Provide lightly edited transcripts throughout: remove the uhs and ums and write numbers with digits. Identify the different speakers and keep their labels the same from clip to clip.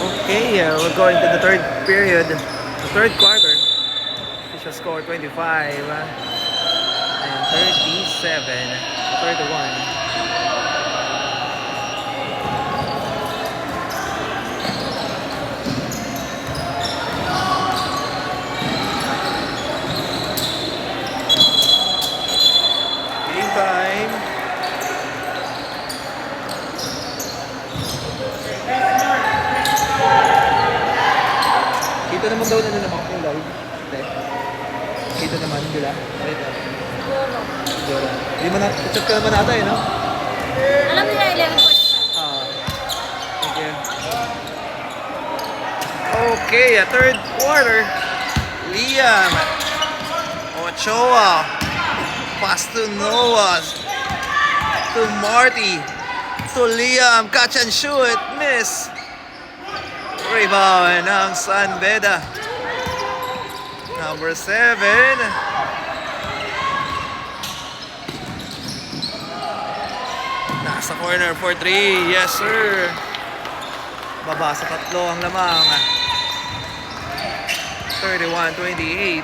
Speaker 1: Okay, we're going to the third period, the third quarter. Official score 25 and 37, 31. Game time. Kita naman daw na naman yung live. Kita naman, di ba? Hindi mo na, chat ka naman ata no?
Speaker 2: Alam nila 11:45.
Speaker 1: Thank you. Okay, third quarter. Liam. Ochoa. Pass to Noah. To Marty. To Liam. Catch and shoot. Miss. Rebound ng San Beda. Number 7. Nasa corner for 3. Yes, sir. Baba sa tatlo ang lamang. 31-28.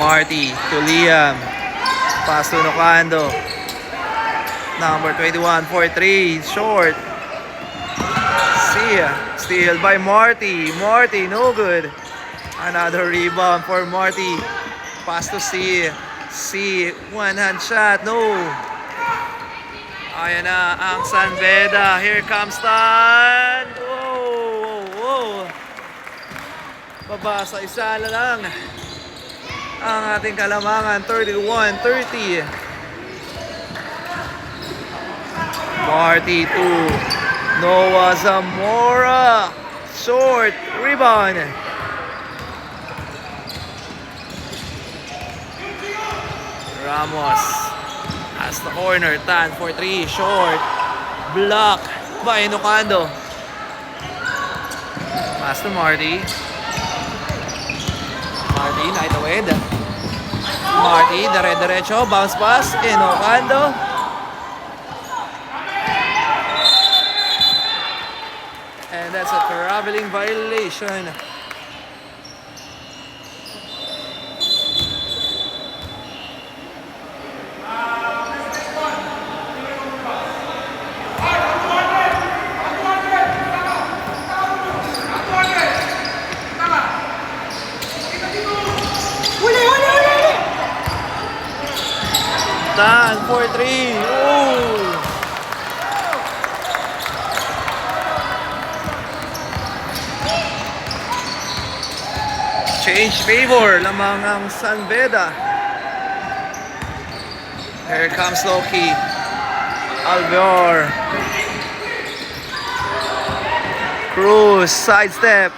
Speaker 1: Marty to Liam. Pass to Nocando. Number 21 for 3. Short. Steal by Marty. Marty, no good. Another rebound for Marty. Pass to C. One hand shot. No. Ayan na ang San Beda. Here comes Tan. Whoa. Baba sa isa na lang. Ang ating kalamangan. 31-30. Marty to Noah Zamora. Short. Rebound. Ramos. As the corner. Tan for 3. Short. Block by Nocando. Pass to Marty. Marty, naitawid. Marty, dire-diretso. Bounce pass. Nocando. And that's a traveling violation. Tan for 3. Oh! Change favor lamang ang San Beda. Here comes Loki. Alvar. Cruz, sidestep.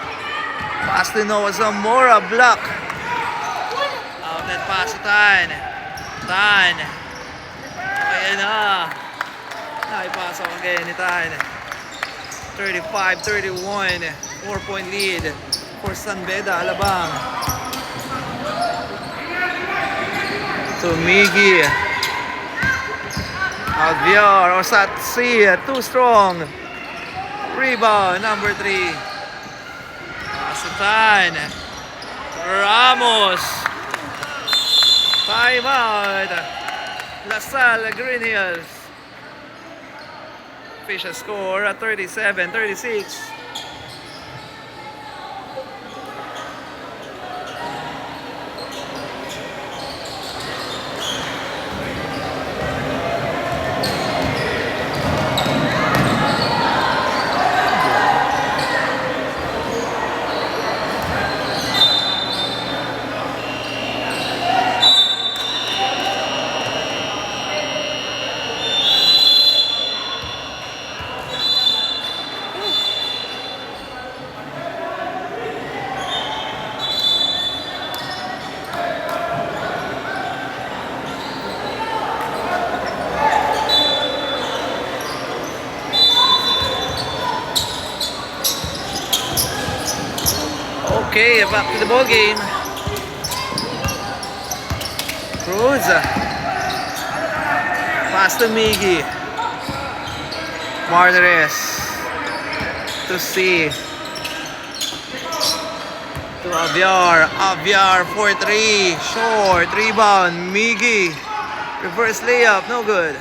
Speaker 1: Pass to Noah Zamora, block. Outlet pass to Tan. Ayan na. Naipasok again ni Tan. 35-31. 4-point lead for San Beda, Alabang. To Miggy. Alviar, Osatsi, too strong. Rebound, number 3. Pasatan. Ramos. Time out. LaSalle Green Hills. Official score at 37-36. Okay, back to the ball game. Cruz. Pass to Miggy. Martinez to C. To Aviar. Aviar for 3. Short. Rebound. Miggy. Reverse layup. No good.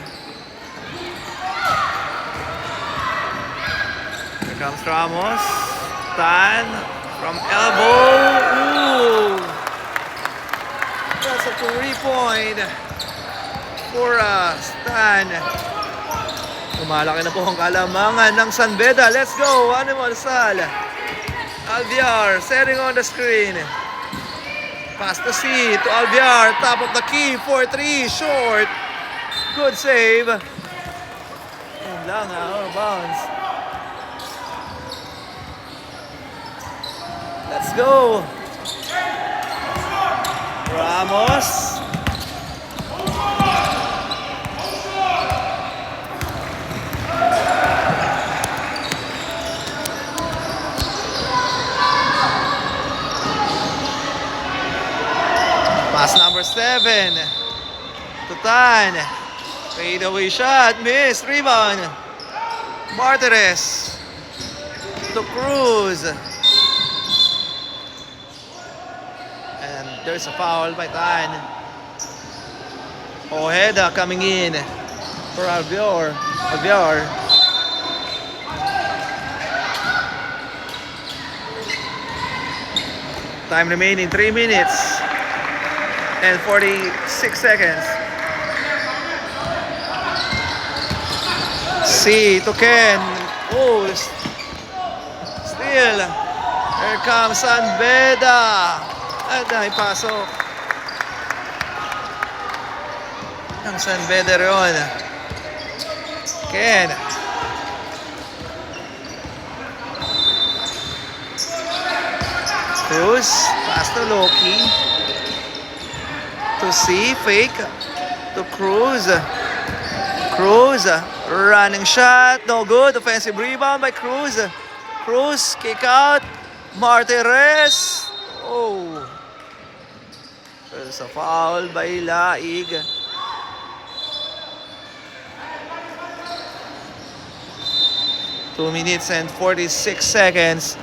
Speaker 1: Here comes Ramos. Tan from elbow. Ooh. That's a 3-point for Stan. Lumalaki na po ang kalamangan ng San Beda. Let's go. Animal Sal. Alviar setting on the screen. Pass to C to Alviar. Top of the key for 3. Short. Good save. Yan lang out of bounds. Let's go. Ramos. Pass number 7 to Tan. Fade away shot. Miss. Rebound. Martinez to Cruz. And there's a foul by Tan. Ojeda coming in for Alviar. Time remaining 3 minutes and 46 seconds. C to Ken. Oh, still. Here comes San Beda. At naipasok ang San Beda ron. Ken. Cruz. Pass to Loki. To C, fake to Cruz. Cruz, running shot, no good. Offensive rebound by Cruz. Cruz, kick out. Martinez. Oh, there's a foul by Laig. Two minutes and 46 seconds.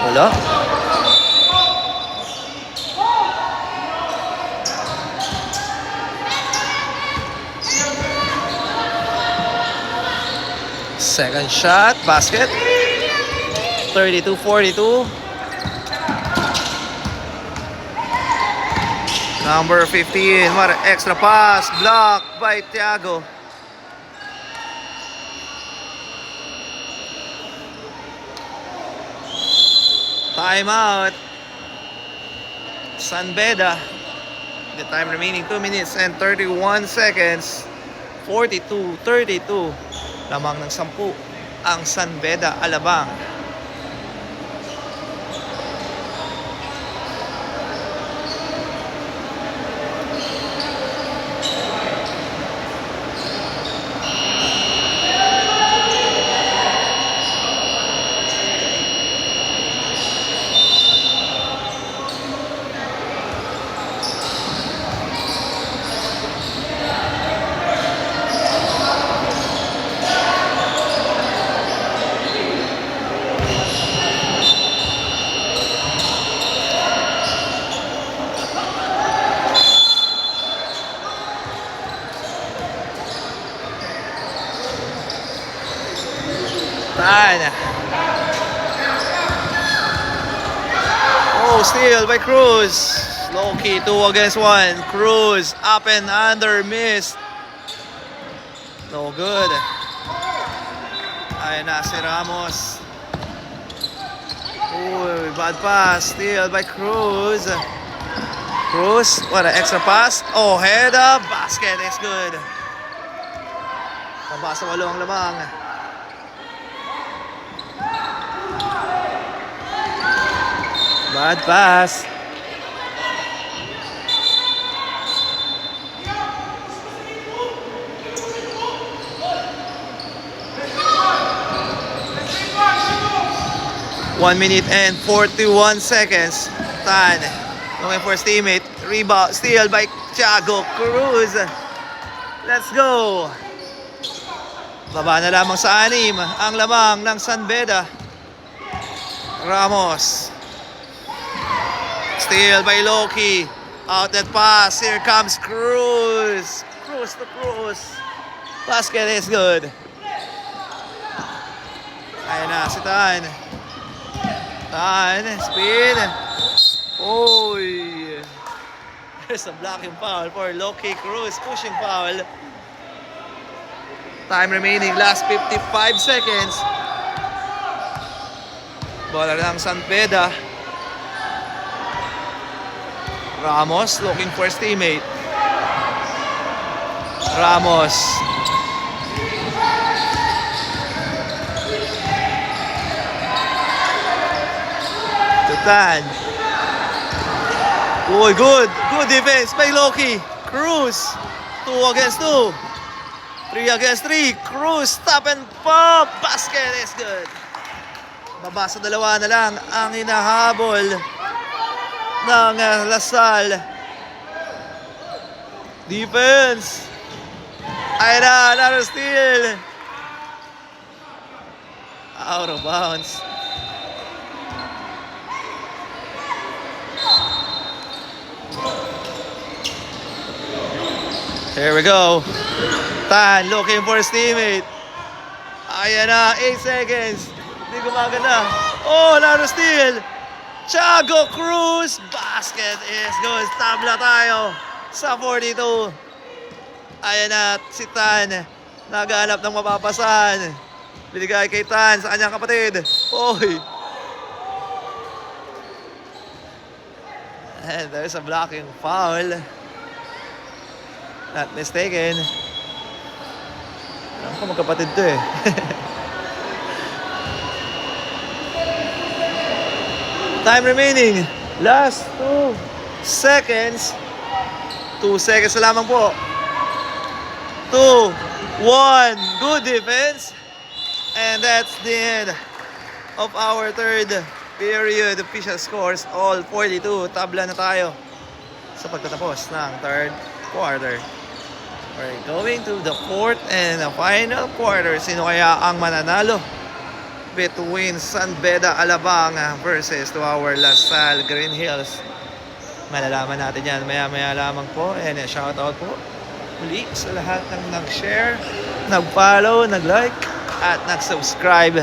Speaker 1: Wala. Second shot, basket. 32-42. Number 15, what an extra pass, blocked by Thiago. Timeout. San Beda. The time remaining 2 minutes and 31 seconds. 42-32. Lamang ng 10 ang San Beda Alabang. Oh, steal by Cruz. Low key, 2 against 1. Cruz up and under, missed. No good. Ay na si Ramos. Uy, bad pass. Steal by Cruz. Cruz, what an extra pass. Oh, head up. Basket is good. Nabasa 8 ang lamang. Bad pass. 1 minute and 41 seconds. Tan looking for his teammate. Rebound, steal by Thiago Cruz. Let's go. Baba na lamang sa 6 ang lamang ng San Beda. Ramos. Steal by Loki. Outlet pass. Here comes Cruz. Cruz to Cruz. Basket is good. Ayan na si Tan. Tan. Spin. Oy. There's a blocking foul for Loki Cruz. Pushing foul. Time remaining. Last 55 seconds. Bola ng San Beda. Ramos looking for his teammate. Ramos. Tutan. Uy, good. Good defense by Loki. Cruz. 2 against 2. 3 against 3. Cruz. Stop and pop. Basket is good. Baba sa 2 na lang ang hinahabol ng Lasal. Defense. Ay na, another steal. Out of bounds. Here we go. Tan looking for his teammate. Ayan na, 8 seconds. Hindi gumagana. Oh, another steal. Thiago Cruz. Basket is good. Tabla tayo sa 42. Ayan na, si Tan. Naghanap ng mapapasan. Binigay kay Tan sa kanyang kapatid. Oy. And there's a blocking foul. Not mistaken. Alam ko magkapatid to eh. Time remaining. Last 2 seconds. 2 seconds na lamang po. 2, 1. Good defense. And that's the end of our third period. Official scores all 42. Tabla na tayo sa pagtatapos ng third quarter. We're going to the fourth and the final quarter. Sino kaya ang mananalo between San Beda Alabang versus to our Lasal Green Hills? Malalaman natin yan maya-maya lamang po. And shoutout po muli sa lahat ng nag-share, nag-follow, nag-like at nag-subscribe.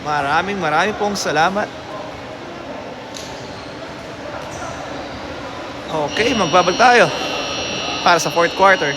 Speaker 1: Maraming pong salamat. Okay, magbabag tayo para sa fourth quarter.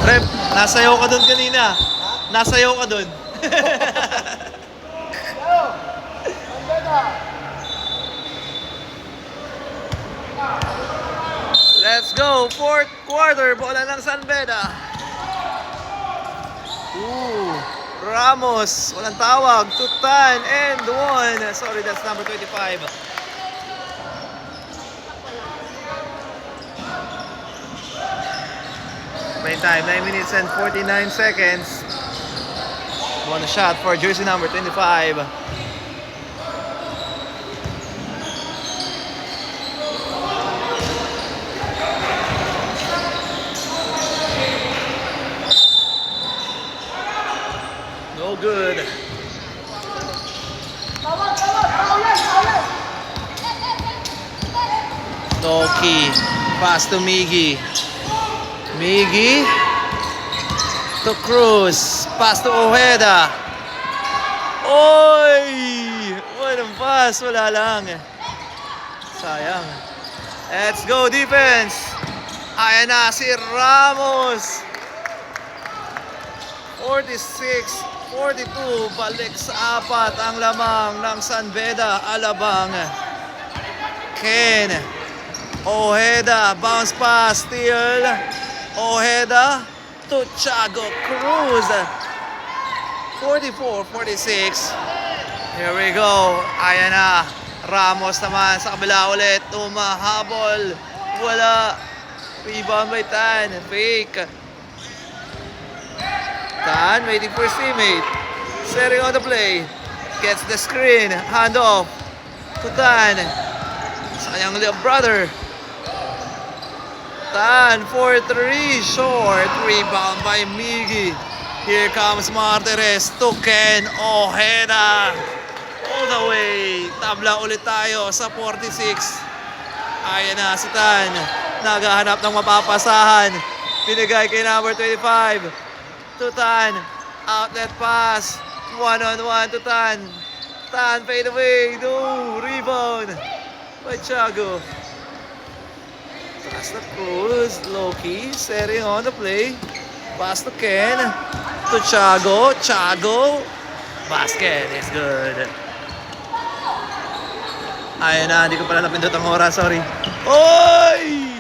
Speaker 1: Rep, nasayaw ka dun kanina. Nasayaw ka dun. Let's go. Fourth quarter. Bola ng San Beda. Ramos. Walang tawag. Tutan and 1. Sorry, that's number 25. Main time, 9 minutes and 49 seconds. One shot for jersey number 25. No good. Loki. Pass to Miggy. Miggy to Cruz. Pass to Ojeda. Oy! Walang pass. Wala lang. Sayang. Let's go defense. Ayan na si Ramos. 46-42. Balik sa apat ang lamang ng San Beda Alabang. Ken Ojeda, bounce pass, steal. Ojeda to Thiago Cruz. 44-46. Here we go. Ayan na. Ramos naman sa kabila ulit. Tumahabol. Wala. Rebound by Tan. Fake. Tan waiting for his teammate. Setting on the play. Gets the screen. Hand off to Tan. Sa kanyang little brother. Tan for 3. Short. Rebound by Miggy. Here comes Martires to Ken Ojeda. All the way. Tabla ulit tayo sa 46. Ayan na si Tan. Naghahanap ng mapapasahan. Binigay kay number 25. To Tan. Outlet pass. One-on-one to Tan. Tan fade away. No. Rebound by Thiago. Pass to Cruz. Loki setting on the play. Pass to Ken. To Thiago. Thiago. Basket is good. Ayun na, hindi ko pala napindot ang oras, sorry. Oy!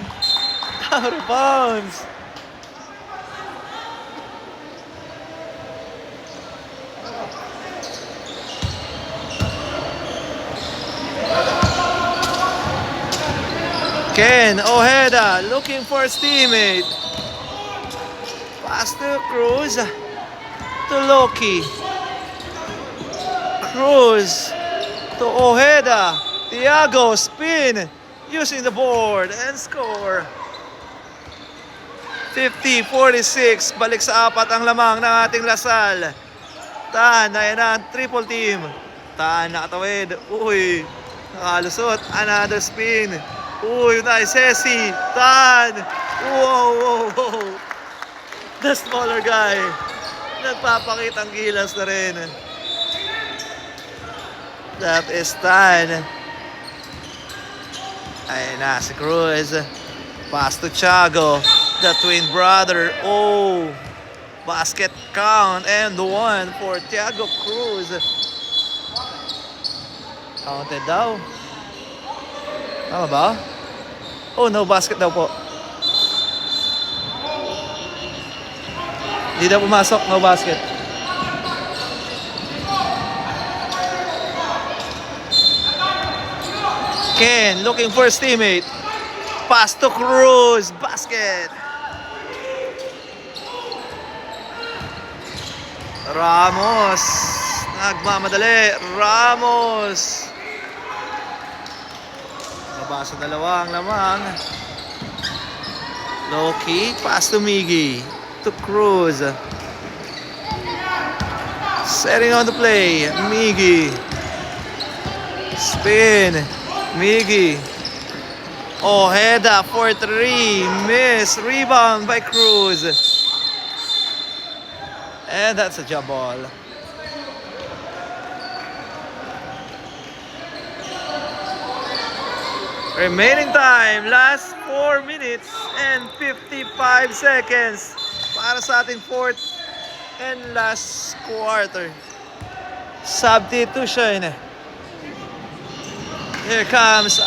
Speaker 1: Out of bounds. Ken Ojeda looking for his teammate. Pass to Cruz. To Loki. Cruz. To Ojeda. Thiago spin. Using the board and score. 50-46. Balik sa apat ang lamang ng ating Lasal. Tan, ayan na, triple team. Tan, nakatawid. Uy, nakalusot. Another spin. Uy, nice, Hesi. Tan. Wow, wow, wow. The smaller guy. Nagpapakitang gilas na rin. That is Tan. Ayan na, si Cruz. Pass to Thiago. The twin brother. Oh. Basket count. And the one for Thiago Cruz. Counted daw. Tama ba? Oh, no basket daw po. Hindi daw pumasok. No basket. Ken looking for his teammate. Pass to Cruz. Basket. Ramos. Nagmamadali. Ramos. Baba sa dalawang lamang. Loki. Pass to Miggy. To Cruz. Setting on the play. Miggy. Spin. Miggy. Ojeda for 3. Miss. Rebound by Cruz. And that's a jump ball. Remaining time, last 4 minutes and 55 seconds para sa ating fourth and last quarter. Substitution. Here comes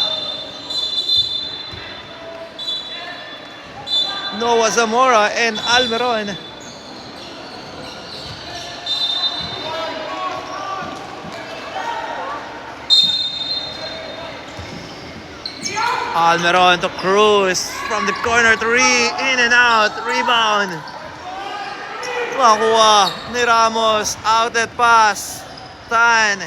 Speaker 1: Noah Zamora and Almeron. Almeron to Cruz from the corner 3, in and out, rebound. Makuha ni Ramos, outlet pass. Tan.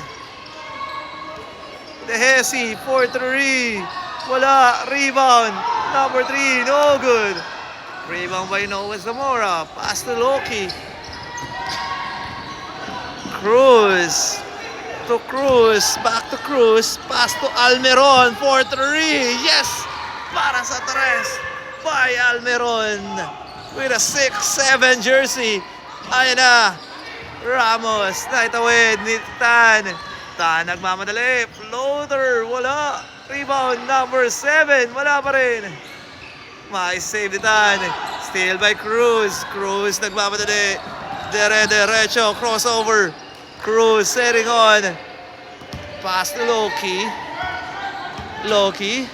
Speaker 1: De Hesi, 4-3. Wala, rebound. Number 3, no good. Rebound by Noah Zamora. Pass to Loki. Cruz. To Cruz. Back to Cruz. Pass to Almeron. 4-3. Yes! Para sa tres by Almeron. with a 6-7 jersey. Ayan na. Ramos, naitawid ni Tan. Tan nagmamadali. Floater, wala. Rebound number 7, wala pa rin. May save ni Tan. Steal by Cruz. Cruz nagmamadali. Derecho, crossover. Cruz setting on. Pass to Loki. Loki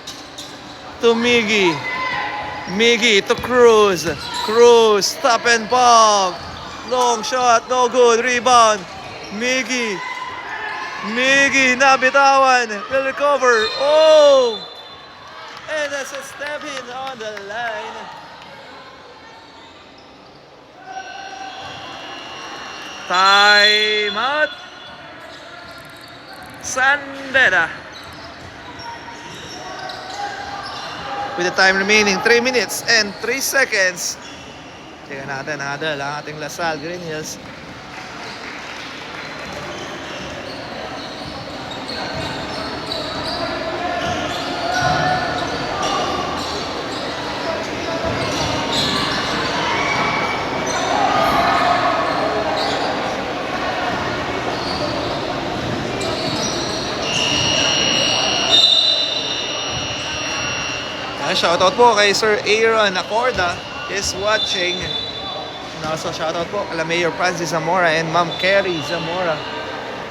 Speaker 1: to Miggy. Miggy to Cruz. Cruz, stop and pop. Long shot, no good. Rebound. Miggy. Miggy, nabitawan. Will recover. Oh! And that's a step in on the line. Time out. San Beda. With the time remaining 3 minutes and 3 seconds. Tingnan natin, hadal ang ating Lasal Green Hills. Shoutout po kay Sir Aaron Acorda is watching. And also shoutout po kay Mayor Francis Zamora and Ma'am Kerry Zamora.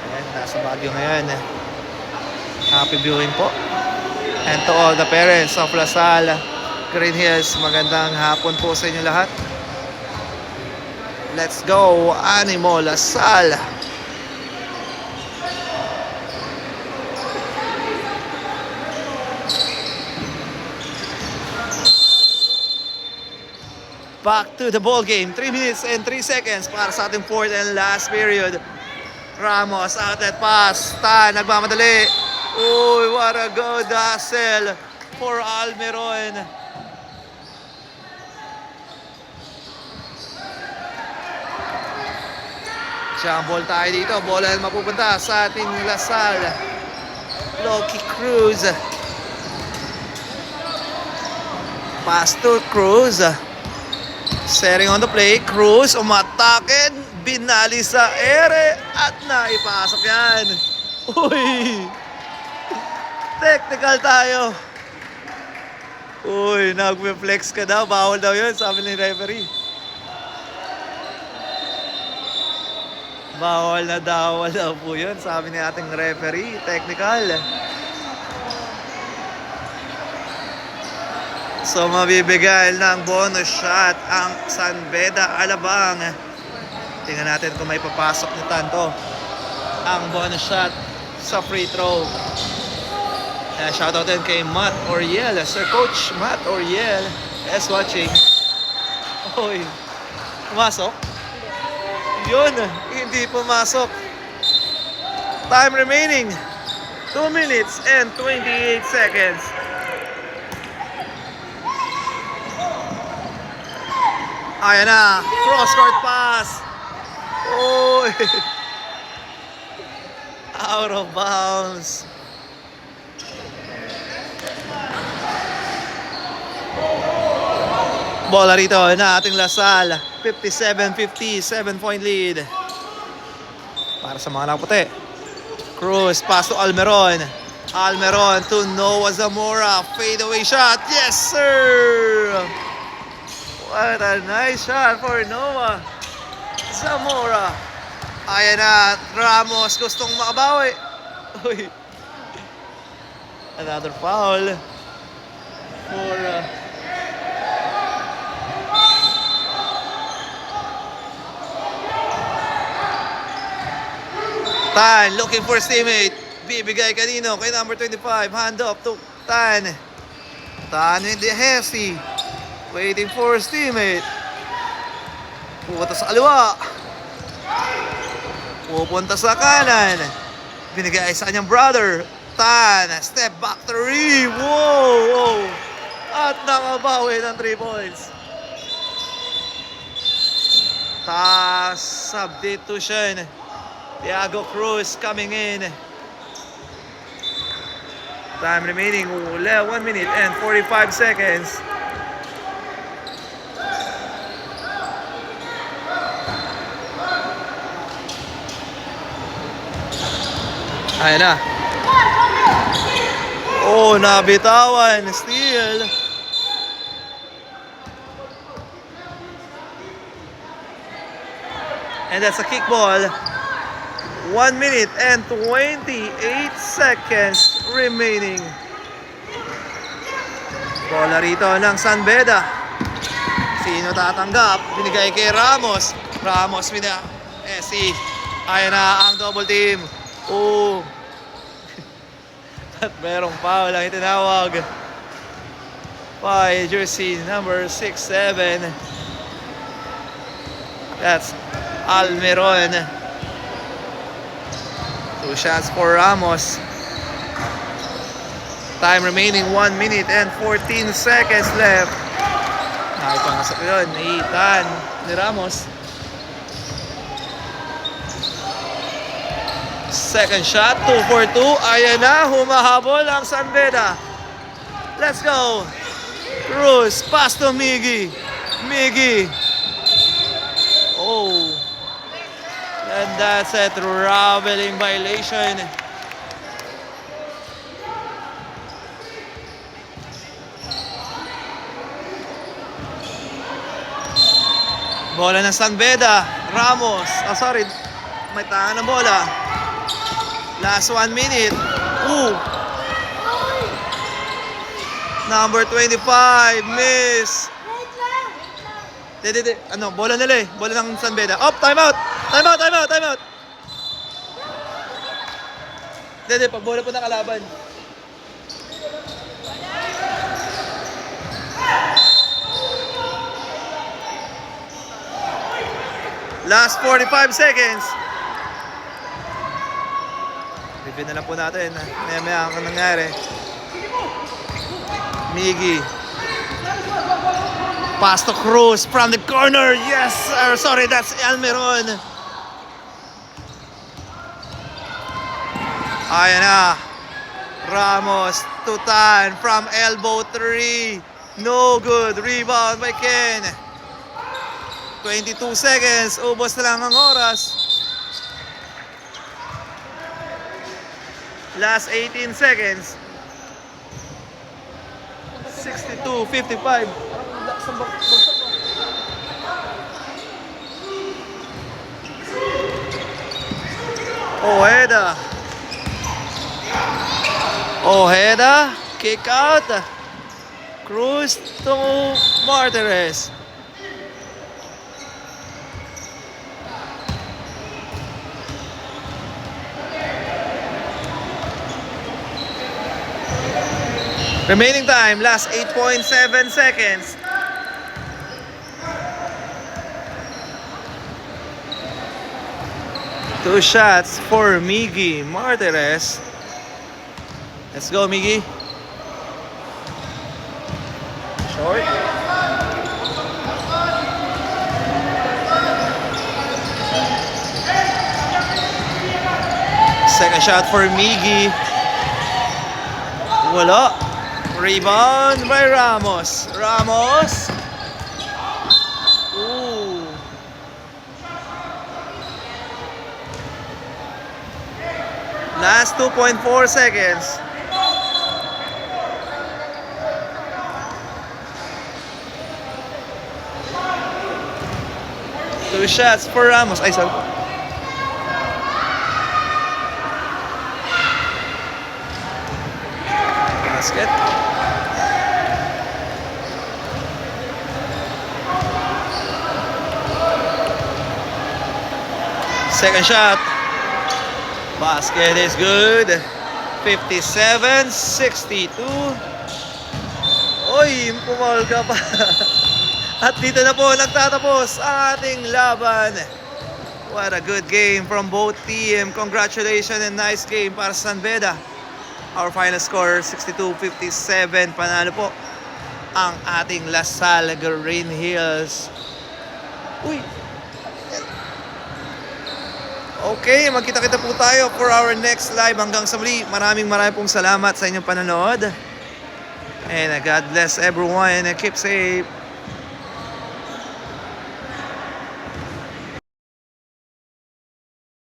Speaker 1: Ayan, nasa Baguio ngayon. Happy viewing po. And to all the parents of Lasal Green Hills, magandang hapon po sa inyo lahat. Let's go, Animo Lasal! Back to the ball game. 3 minutes and 3 seconds para sa ating fourth and last period. Ramos, outlet pass. Tan, nagmamadali. Uy, what a good hustle for Almiron. Jumble tayo dito. Bola mapupunta sa ating Lasal. Loki Cruz. Pass to Cruz. Setting on the play, Cruz, umatakin, binali sa ere, at naipasok yan. Uy! Technical tayo. Uy, nag-flex ka daw, bawal daw yun, sabi ni referee. Bawal daw po yun, sabi ni ating referee, technical. So mabibigay ng bonus shot ang San Beda Alabang. Tingnan natin kung may papasok ni Tanto ang bonus shot sa free throw. Shoutout din kay Matt Oriel, Sir Coach Matt Oriel is watching. Oy, pumasok? Yun, hindi pumasok. Time remaining 2 minutes and 28 seconds. Ayan na, cross-court pass. Oy! Out of bounds. Bola rito na ating Lasal. 57-50, 7-point lead. Para sa mga nakaputi. Cruz, pass to Almiron. Almiron to Noah Zamora. Fadeaway shot. Yes, sir! What a nice shot for Noah Zamora. Ayan na, Ramos gustong makabawi. Uy. Another foul for Tan, looking for his teammate. Bibigay kanino kay number 25. Hand up to Tan. Tan with the hefty. Waiting for his teammate. Pupunta sa kaliwa. Pupunta sa kanan. Binigay sa kanyang brother. Tan, step back 3. Whoa! At nakabawi ng 3 points. Substitution. Thiago Cruz coming in. Time remaining 1 minute and 45 seconds. Ayan na. Oh, nabitawan. Steal. And that's a kick ball. 1 minute and 28 seconds remaining. Bola rito ng San Beda. Sino tatanggap? Binigay kay Ramos. Ramos with the SC. Ayan na ang double team. Oh. At merong foul ang itinawag by jersey number 6-7. That's Almiron. 2 shots for Ramos. Time remaining 1 minute and 14 seconds left. Nakipangasa yun. Naitan ni Ramos. Second shot, 2 for 2. Ayan na, humahabol ang San Beda. Let's go. Cruz, pass to Miggy. Miggy. Oh. And that's a traveling violation. Bola ng San Beda. Ramos. Oh, sorry. May tahan ng bola. Last 1 minute. Ooh. Number 25. Miss. Ano, bola nila eh. Bola ng San Beda. Up, time out. Time out, time out, time out. Pag bola po ng kalaban. Last 45 seconds. Review na lang po natin. Maya-maya ang nangyari. Miggy. Pass to Cruz from the corner. Yes! Sorry, that's Almiron. Ayan na. Ramos. Tutan from elbow 3. No good. Rebound by Ken. 22 seconds. Ubos na lang ang oras. Last 18 seconds. 62-55. Ojeda. Ojeda. Kick out. Cruz to Martires. Remaining time, last 8.7 seconds. Two shots for Miggy Martires. Let's go, Miggy. Short. Second shot for Miggy. Wala. Rebound by Ramos. Ramos. Ooh. Last 2.4 seconds. Two shots for Ramos. Ay, sorry. Basket. Second shot. Basket is good. 57-62. Oy, pumal ka pa. At dito na po nagtatapos ang ating laban. What a good game from both team. Congratulations and nice game para sa San Beda. Our final score 62-57. Panalo po ang ating Lasal Green Hills. Uy. Okay, magkita-kita po tayo for our next live. Hanggang sa muli, maraming pong salamat sa inyong panonood. And God bless everyone and keep safe.